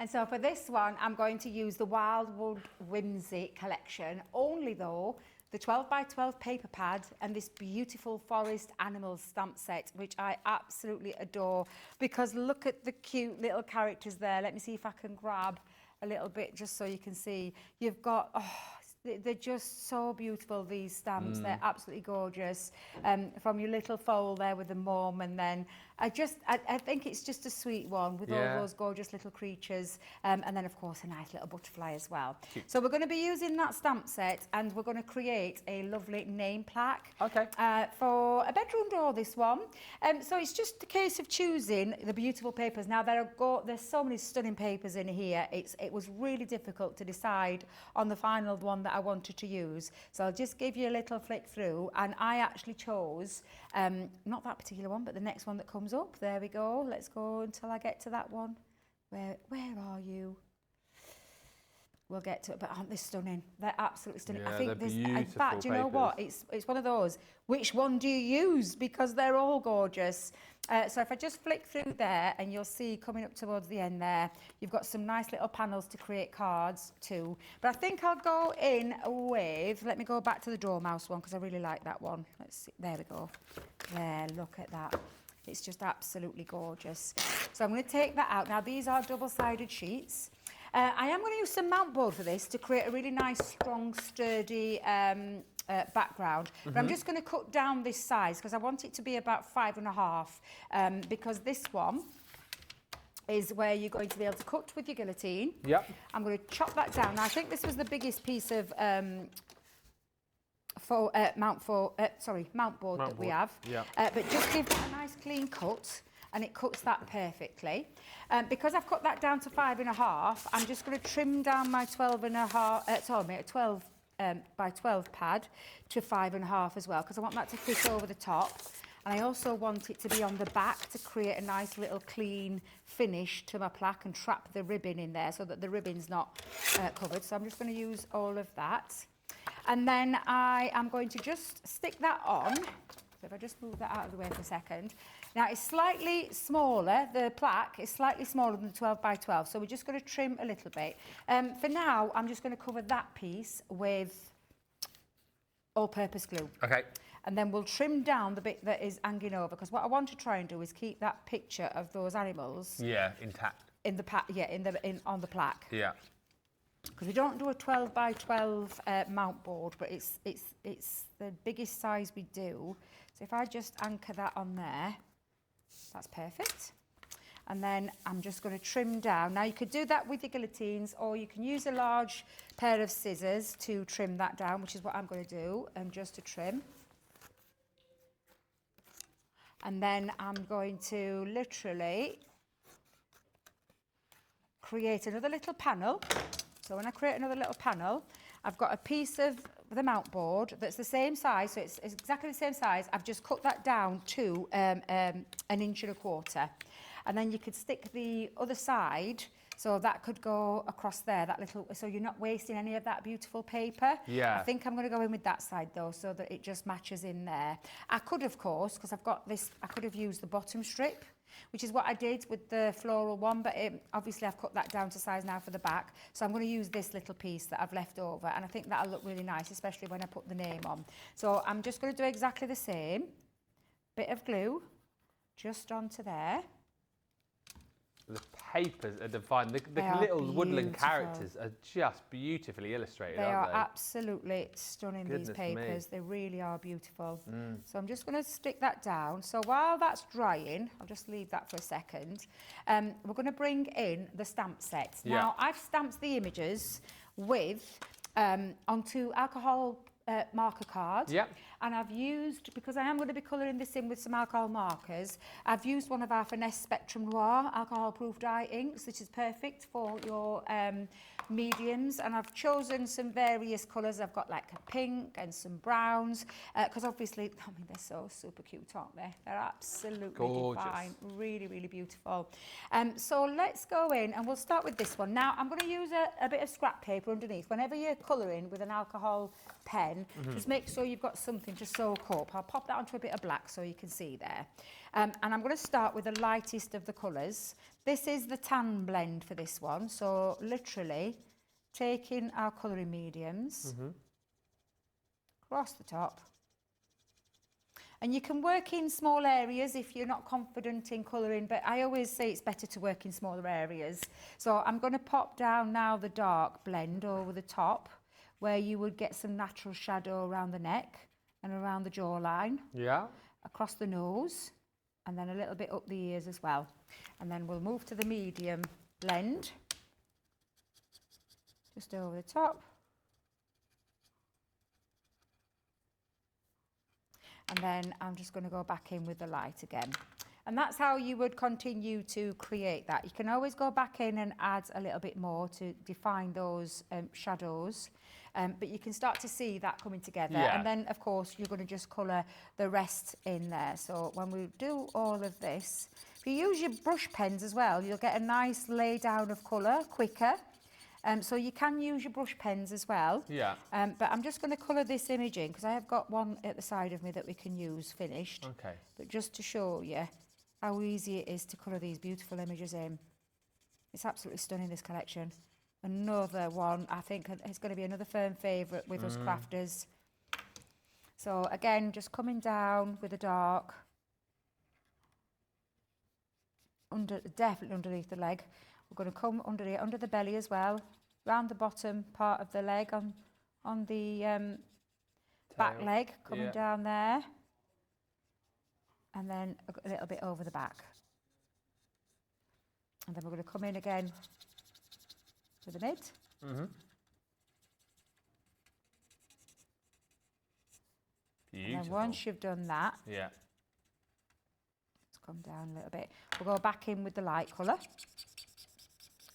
And so for this one, I'm going to use the Wildwood Whimsy collection, only though the 12 by 12 paper pad and this beautiful forest animals stamp set, which I absolutely adore, because look at the cute little characters there. Let me see if I can grab a little bit just so you can see. You've got, they're just so beautiful, these stamps. They're absolutely gorgeous. From your little foal there with the mum, and then I think it's just a sweet one with all those gorgeous little creatures, and then of course a nice little butterfly as well. Cute. So we're going to be using that stamp set, and we're going to create a lovely name plaque for a bedroom door, this one. So it's just a case of choosing the beautiful papers. Now there's so many stunning papers in here. It was really difficult to decide on the final one that I wanted to use. So I'll just give you a little flick through, and I actually chose not that particular one, but the next one that comes up. There we go. Let's go until I get to that one. Where are you? We'll get to it, but aren't they stunning? They're absolutely stunning. I think there's, in fact, you know what? It's one of those, which one do you use? Because they're all gorgeous. So if I just flick through there, and you'll see coming up towards the end there, you've got some nice little panels to create cards too. But I think I'll go in with, let me go back to the Dormouse one, because I really like that one. Let's see, there we go. There, look at that. It's just absolutely gorgeous. So I'm going to take that out. Now these are double-sided sheets. I am going to use some mount board for this to create a really nice, strong, sturdy background. But I'm just going to cut down this size because I want it to be about 5.5, because this one is where you're going to be able to cut with your guillotine. Yep. I'm going to chop that down. Now, I think this was the biggest piece of mount board that we have. Yep. But just give that a nice clean cut, and it cuts that perfectly. Because I've cut that down to 5.5, I'm just going to trim down my 12 by 12 pad to 5.5 as well, because I want that to fit over the top. And I also want it to be on the back to create a nice little clean finish to my plaque and trap the ribbon in there so that the ribbon's not covered. So I'm just going to use all of that. And then I am going to just stick that on. So if I just move that out of the way for a second. Now it's slightly smaller, the plaque is slightly smaller than the 12 by 12, so we're just going to trim a little bit. For now, I'm just going to cover that piece with all-purpose glue. Okay. And then we'll trim down the bit that is hanging over, because what I want to try and do is keep that picture of those animals intact in the on the plaque. Yeah. Because we don't do a 12 by 12 mount board, but it's the biggest size we do. So if I just anchor that on there, that's perfect. And then I'm just going to trim down. Now you could do that with your guillotines, or you can use a large pair of scissors to trim that down, which is what I'm going to do, and just to trim. And then I'm going to literally create another little panel. So when I create another little panel, I've got a piece of the mount board that's the same size, so it's exactly the same size. I've just cut that down to 1.25 inches. And then you could stick the other side, so that could go across there, that little, so you're not wasting any of that beautiful paper. Yeah. I think I'm going to go in with that side though, so that it just matches in there. I could, of course, because I've got this, I could have used the bottom strip, which is what I did with the floral one, but obviously I've cut that down to size now for the back. So I'm going to use this little piece that I've left over, and I think that'll look really nice, especially when I put the name on. So I'm just going to do exactly the same. Bit of glue just onto there. The papers are divine. The little woodland characters are just beautifully illustrated, aren't they? They are absolutely stunning, these papers. They really are beautiful. So I'm just going to stick that down. So while that's drying, I'll just leave that for a second. We're going to bring in the stamp set. Now, I've stamped the images with onto alcohol marker card. And I've used, because I am going to be colouring this in with some alcohol markers, I've used one of our Finesse Spectrum Noir alcohol-proof dye inks, which is perfect for your mediums. And I've chosen some various colours. I've got like a pink and some browns, because obviously, I mean, they're so super cute, aren't they? They're absolutely gorgeous. Divine, really, really beautiful. So let's go in, and we'll start with this one. Now, I'm going to use a bit of scrap paper underneath. Whenever you're colouring with an alcohol pen, pen, just make sure you've got something to soak up. I'll pop that onto a bit of black so you can see there. And I'm going to start with the lightest of the colours. This is the tan blend for this one. So literally taking our colouring mediums across the top. And you can work in small areas if you're not confident in colouring, but I always say it's better to work in smaller areas. So I'm going to pop down now the dark blend over the top, where you would get some natural shadow around the neck and around the jawline. Yeah. Across the nose, and then a little bit up the ears as well. And then we'll move to the medium blend, just over the top. And then I'm just going to go back in with the light again. And that's how you would continue to create that. You can always go back in and add a little bit more to define those shadows. But you can start to see that coming together. Yeah. And then, of course, you're going to just colour the rest in there. So when we do all of this, if you use your brush pens as well, you'll get a nice lay down of colour quicker. So you can use your brush pens as well. Yeah. But I'm just going to colour this image in because I have got one at the side of me that we can use finished. Okay. But just to show you how easy it is to colour these beautiful images in. It's absolutely stunning, this collection. Another one, I think it's going to be another firm favourite with us crafters. So again, just coming down with the dark. Definitely underneath the leg. We're going to come under the belly as well, round the bottom part of the leg on the back leg, coming down there, and then a little bit over the back. And then we're going to come in again with the mid. Beautiful. And then once you've done that, yeah, let's come down a little bit. We'll go back in with the light colour.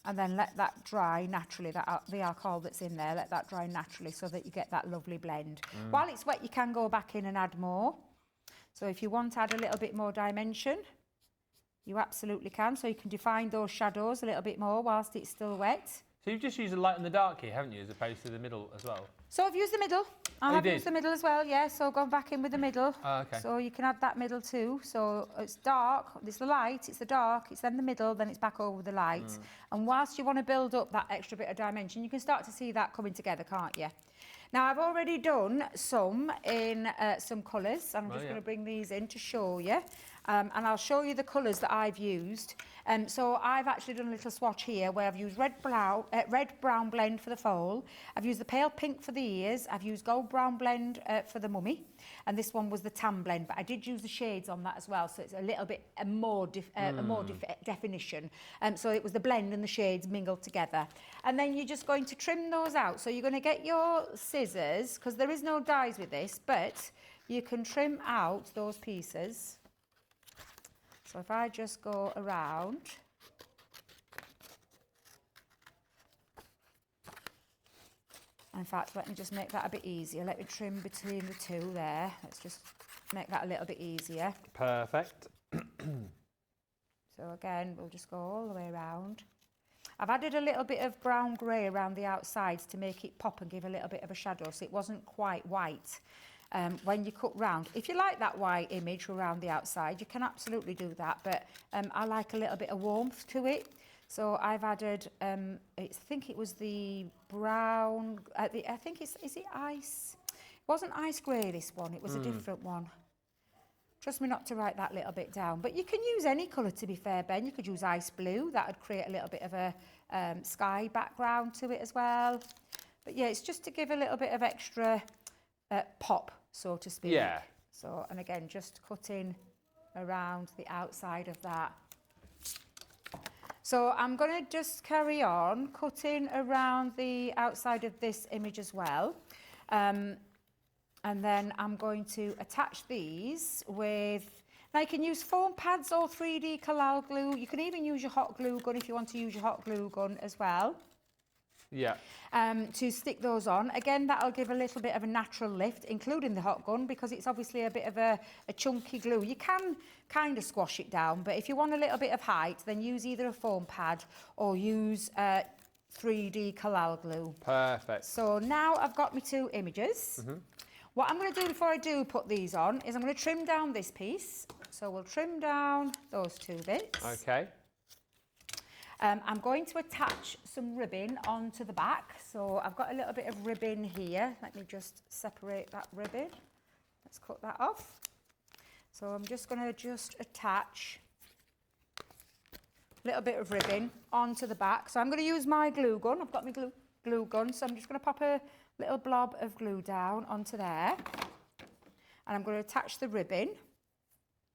And then let that dry naturally, the alcohol that's in there, let that dry naturally so that you get that lovely blend. While it's wet, you can go back in and add more. So if you want to add a little bit more dimension, you absolutely can. So you can define those shadows a little bit more whilst it's still wet. So you've just used the light and the dark here, haven't you, as opposed to the middle as well? So I've used the middle. I have used the middle as well, yeah. So gone back in with the middle. Oh, okay. So you can add that middle too. So it's dark, it's the light, it's the dark, it's then the middle, then it's back over the light. And whilst you want to build up that extra bit of dimension, you can start to see that coming together, can't you? Now I've already done some in some colours. I'm just going to bring these in to show you. And I'll show you the colours that I've used. So I've actually done a little swatch here where I've used red-brown blend for the foal. I've used the pale pink for the ears. I've used gold-brown blend for the mummy. And this one was the tan blend, but I did use the shades on that as well, so it's a little bit more definition. So it was the blend and the shades mingled together. And then you're just going to trim those out. So you're going to get your scissors, because there is no dies with this, but you can trim out those pieces. So if I just go around, in fact, let me just make that a bit easier. Let me trim between the two there. Let's just make that a little bit easier. Perfect. So again, we'll just go all the way around. I've added a little bit of brown grey around the outsides to make it pop and give a little bit of a shadow, so it wasn't quite white. When you cut round, if you like that white image around the outside, you can absolutely do that, but I like a little bit of warmth to it, so I've added I think it was the brown, I think is it ice? It wasn't ice grey, this one, it was a different one. Trust me not to write that little bit down, but you can use any colour, to be fair, Ben. You could use ice blue, that would create a little bit of a sky background to it as well. But yeah, it's just to give a little bit of extra pop, so to speak. Yeah. So, and again, just cutting around the outside of that. So I'm going to just carry on cutting around the outside of this image as well. And then I'm going to attach these with, now you can use foam pads or 3D Collal glue. You can even use your hot glue gun if you want to use your hot glue gun as well. Yeah. To stick those on. Again, that'll give a little bit of a natural lift, including the hot gun, because it's obviously a bit of a chunky glue. You can kind of squash it down, but if you want a little bit of height, then use either a foam pad or use 3D Collal glue. Perfect. So now I've got my two images. What I'm going to do before I do put these on is I'm going to trim down this piece. So we'll trim down those 2 bits. Okay. I'm going to attach some ribbon onto the back. So I've got a little bit of ribbon here. Let me just separate that ribbon. Let's cut that off. So I'm just going to attach a little bit of ribbon onto the back. So I'm going to use my glue gun. I've got my glue gun. So I'm just going to pop a little blob of glue down onto there. And I'm going to attach the ribbon.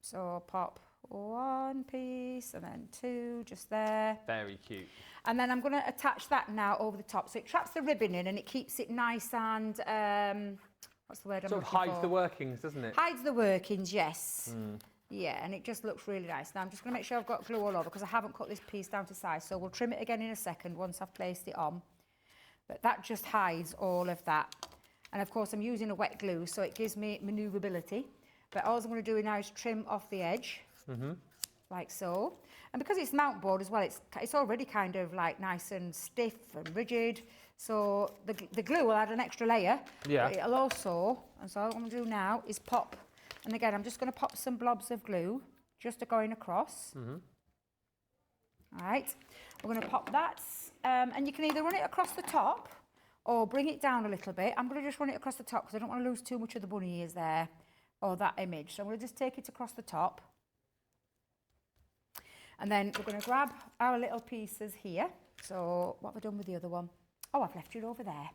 So I'll pop 1 piece and then 2 just there. Very cute. And then I'm going to attach that now over the top. So it traps the ribbon in and it keeps it nice and, what's the word I'm looking for? Sort of hides the workings, doesn't it? Hides the workings, yes. Yeah, and it just looks really nice. Now I'm just going to make sure I've got glue all over because I haven't cut this piece down to size. So we'll trim it again in a second once I've placed it on. But that just hides all of that. And of course I'm using a wet glue so it gives me manoeuvrability. But all I'm going to do now is trim off the edge, like so. And because it's mount board as well, it's already kind of like nice and stiff and rigid. So the glue will add an extra layer. Yeah. But it'll also, and so all I'm going to do now is pop. And again, I'm just going to pop some blobs of glue just going across. All right, we're going to pop that. And you can either run it across the top or bring it down a little bit. I'm going to just run it across the top because I don't want to lose too much of the bunny ears there or that image. So I'm going to just take it across the top. And then we're going to grab our little pieces here. So what have I done with the other one? Oh, I've left it over there.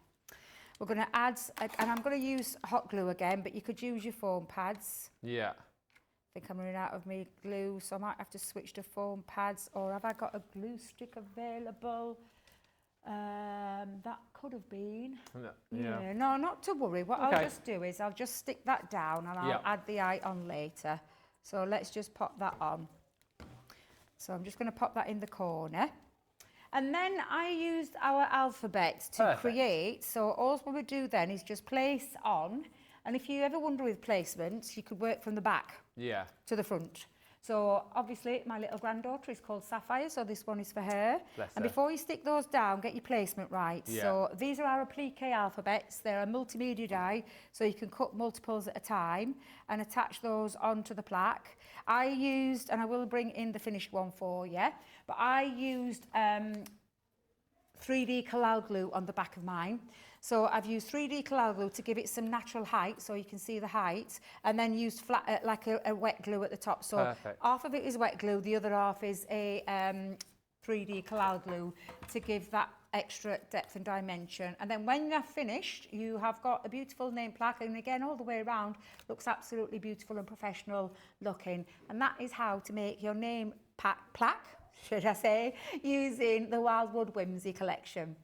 We're going to add, and I'm going to use hot glue again, but you could use your foam pads. Yeah. I think I'm running out of my glue, so I might have to switch to foam pads, or have I got a glue stick available? That could have been. Yeah. No, not to worry. What I'll just do is I'll just stick that down and I'll add the eye on later. So let's just pop that on. So I'm just going to pop that in the corner. And then I used our alphabet to create. So all we would do then is just place on. And if you ever wonder with placements, you could work from the back to the front. So obviously my little granddaughter is called Sapphire, so this one is for her. Bless and her. Before you stick those down, get your placement right. So these are our Plaque alphabets. They're a multimedia die, so you can cut multiples at a time and attach those onto the plaque. I used, and I will bring in the finished one for you, but I used 3D collal glue on the back of mine. So I've used 3D collal glue to give it some natural height so you can see the height, and then used flat, like a wet glue at the top. So half of it is wet glue, the other half is a 3D collal glue to give that extra depth and dimension. And then when you're finished, you have got a beautiful name plaque, and again all the way around looks absolutely beautiful and professional looking. And that is how to make your name plaque, should I say, using the Wildwood Whimsy collection.